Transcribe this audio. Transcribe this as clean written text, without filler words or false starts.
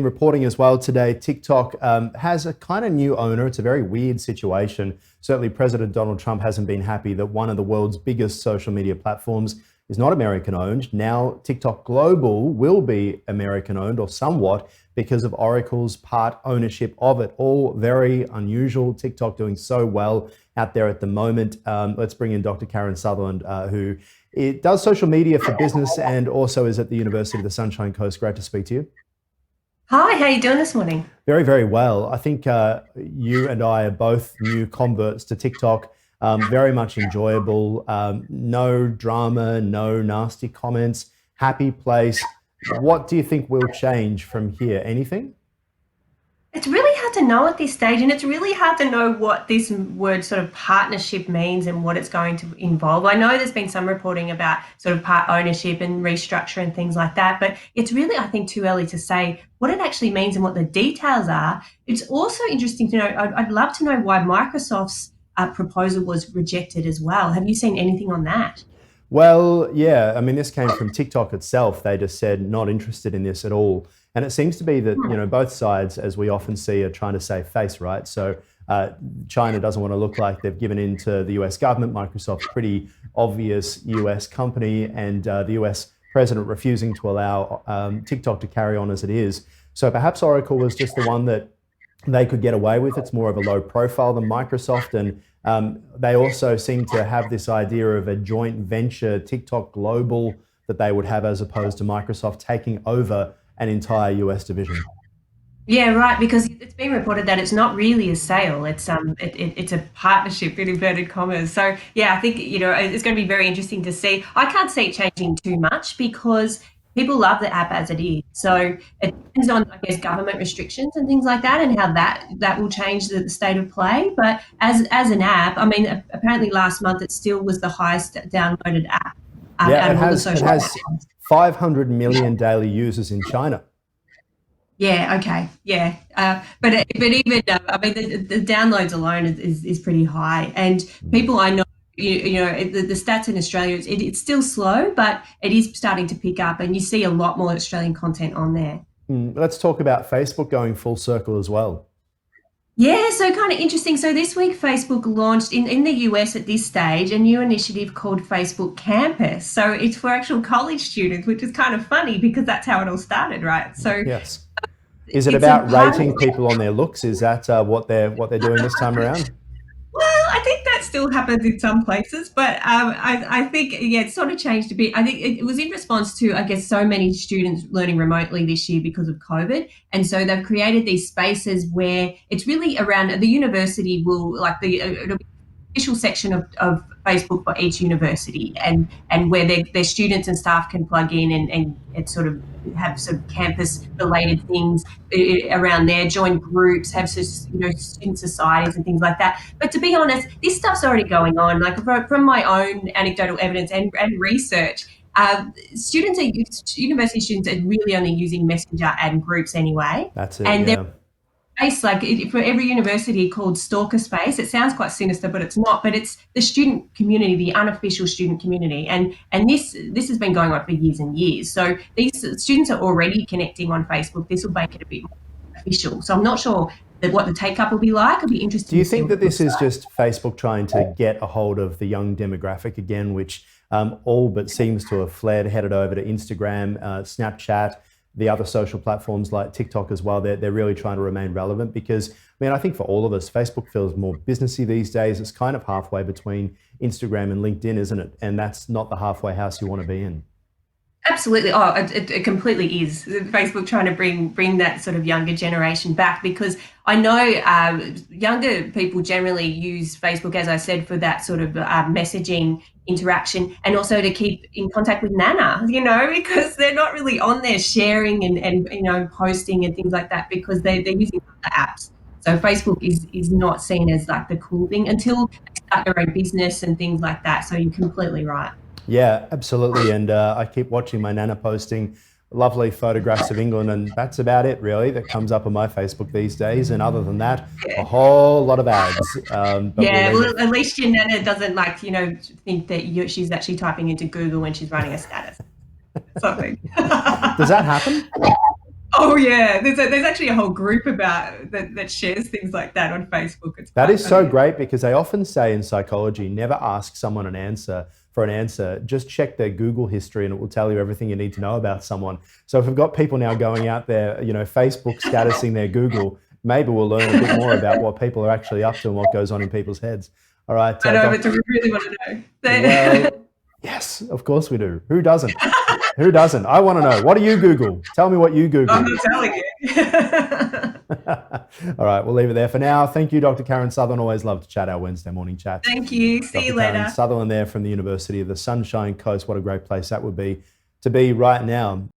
Reporting as well today, TikTok has a kind of new owner. It's a very weird situation. Certainly, President Donald Trump hasn't been happy that one of the world's biggest social media platforms is not American owned. Now, TikTok Global will be American owned, or somewhat, because of Oracle's part ownership of it. All very unusual. TikTok doing so well out there at the moment. Let's bring in Dr. Karen Sutherland, who does social media for business and also is at the University of the Sunshine Coast. Great to speak to you. Hi, how are you doing this morning? Very, very well. I think you and I are both new converts to TikTok. Very much enjoyable. No drama, no nasty comments. Happy place. What do you think will change from here? Anything? It's really hard to know at this stage, and it's really hard to know what this word sort of partnership means and what it's going to involve. I know there's been some reporting about sort of part ownership and restructure and things like that, but it's really, I think, too early to say what it actually means and what the details are. It's also interesting to know, I'd love to know why Microsoft's proposal was rejected as well. Have you seen anything on that? Well, yeah. I mean, this came from TikTok itself. They just said not interested in this at all. And it seems to be that, both sides, as we often see, are trying to save face, right? So China doesn't want to look like they've given in to the US government. Microsoft's pretty obvious US company, and the US president refusing to allow TikTok to carry on as it is. So perhaps Oracle was just the one that they could get away with. It's more of a low profile than Microsoft. And they also seem to have this idea of a joint venture, TikTok Global, that they would have, as opposed to Microsoft taking over an entire US division. Yeah, right. Because it's been reported that it's not really a sale; it's a partnership in inverted commas. So yeah, I think it's going to be very interesting to see. I can't see it changing too much because people love the app as it is. So it depends on, I guess, government restrictions and things like that, and how that will change the state of play. But as an app, I mean, apparently last month it still was the highest downloaded app Yeah, out it of all the has it social has platforms. 500 million daily users in China. Yeah, okay, yeah, but even I mean the downloads alone is pretty high, and people I know, the stats in Australia, it's still slow, but it is starting to pick up, and you see a lot more Australian content on there. Let's talk about Facebook going full circle as well. Yeah, so kind of interesting. So this week, Facebook launched in the US at this stage a new initiative called Facebook Campus. So it's for actual college students, which is kind of funny because that's how it all started, right? So Yes. Is it it's a about part of. rating people on their looks? Is that what they're doing this time around? Well, I think that still happens in some places, but I think, yeah, it's sort of changed a bit. I think it was in response to, I guess, so many students learning remotely this year because of COVID. And so they've created these spaces where it's really around the university will, like it'll be official section of Facebook for each university, and where their students and staff can plug in and sort of have sort of campus related things around there, join groups, have student societies and things like that. But to be honest, this stuff's already going on. Like from my own anecdotal evidence and research, university students are really only using Messenger and groups anyway, That's it. and they're Yeah. space like for every university called stalker space. It sounds quite sinister, but it's not. But it's the student community, the unofficial student community, and this has been going on for years and years. So these students are already connecting on Facebook. This will make it a bit more official. So I'm not sure what the take up will be like. It'll be Do interesting you to see think what that it this looks is like. just Facebook trying to get a hold of the young demographic again, which all but seems to have fled, headed over to Instagram, Snapchat, the other social platforms like TikTok as well? They're really trying to remain relevant because, I mean, I think for all of us, Facebook feels more businessy these days. It's kind of halfway between Instagram and LinkedIn, isn't it? And that's not the halfway house you want to be in. Absolutely. Oh, it completely is. Facebook trying to bring that sort of younger generation back because I know younger people generally use Facebook, as I said, for that sort of messaging interaction and also to keep in contact with Nana, because they're not really on there sharing and posting and things like that because they're using other apps. So Facebook is not seen as like the cool thing until they start their own business and things like that. So you're completely right. Yeah, absolutely. And I keep watching my nana posting lovely photographs of England, and that's about it really that comes up on my Facebook these days. And other than that, a whole lot of ads. But we'll Yeah, leave it. well, at least your nana doesn't think that she's actually typing into Google when she's running a status. Something. Does that happen? Oh yeah, there's actually a whole group about that shares things like that on Facebook. It's That quite is so funny. great because they often say in psychology, never ask someone an answer for an answer. Just check their Google history and it will tell you everything you need to know about someone. So if we've got people now going out there, Facebook statusing their Google, maybe we'll learn a bit more about what people are actually up to and what goes on in people's heads. All right, I know, but Doc. do we really want to know? Well, yes, of course we do. Who doesn't? Who doesn't? I want to know. What do you Google? Tell me what you I'm Google. not telling you. All right, we'll leave it there for now. Thank you, Dr. Karen Sutherland. Always love to chat our Wednesday morning chats. Thank you. See Dr. you Karen later. Sutherland there from the University of the Sunshine Coast. What a great place that would be to be right now.